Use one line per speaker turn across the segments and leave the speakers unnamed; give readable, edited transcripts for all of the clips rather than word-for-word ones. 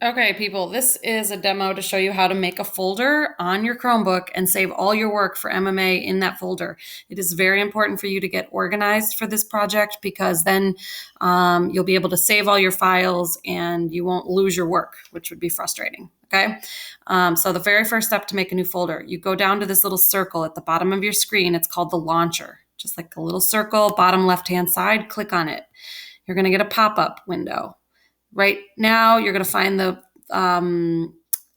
Okay, people, this is a demo to show you how to make a folder on your Chromebook and save all your work for MMA in that folder. It is very important for you to get organized for this project because then you'll be able to save all your files and you won't lose your work, which would be frustrating. Okay, so the very first step to make a new folder, you go down to this little circle at the bottom of your screen. It's called the launcher, just like a little circle, bottom left-hand side, click on it. You're going to get a pop-up window. Right now, you're going to find the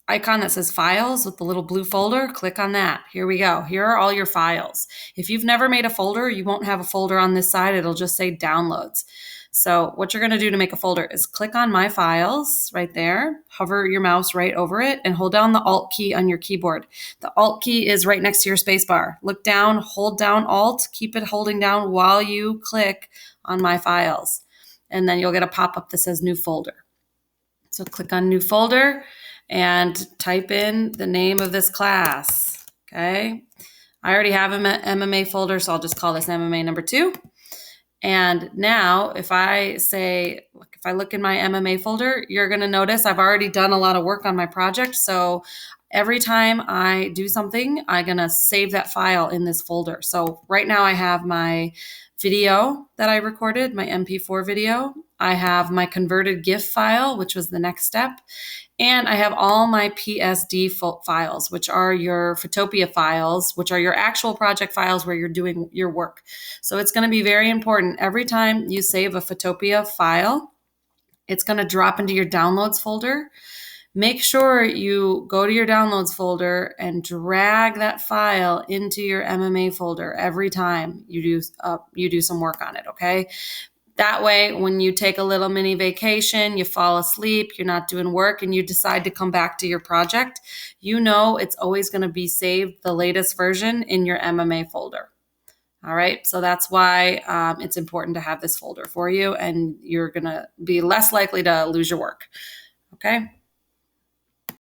icon that says files with the little blue folder. Click on that. Here we go. Here are all your files. If you've never made a folder, you won't have a folder on this side. It'll just say downloads. So what you're going to do to make a folder is click on My Files right there, hover your mouse right over it, and hold down the Alt key on your keyboard. The Alt key is right next to your space bar. Look down, hold down Alt, keep it holding down while you click on My Files. And then you'll get a pop-up that says New Folder. So click on New Folder and type in the name of this class, okay? I already have an MMA folder, so I'll just call this MMA number 2. And now if I look in my MMA folder, you're gonna notice I've already done a lot of work on my project. So every time I do something, I'm gonna save that file in this folder. So right now I have my video that I recorded, my MP4 video. I have my converted GIF file, which was the next step. And I have all my PSD files, which are your Photopia files, which are your actual project files where you're doing your work. So it's going to be very important. Every time you save a Photopia file, it's going to drop into your downloads folder. Make sure you go to your downloads folder and drag that file into your MMA folder every time you do some work on it, okay? That way, when you take a little mini vacation, you fall asleep, you're not doing work, and you decide to come back to your project, you know it's always going to be saved, the latest version, in your MMA folder. All right, so that's why it's important to have this folder for you, and you're going to be less likely to lose your work. Okay.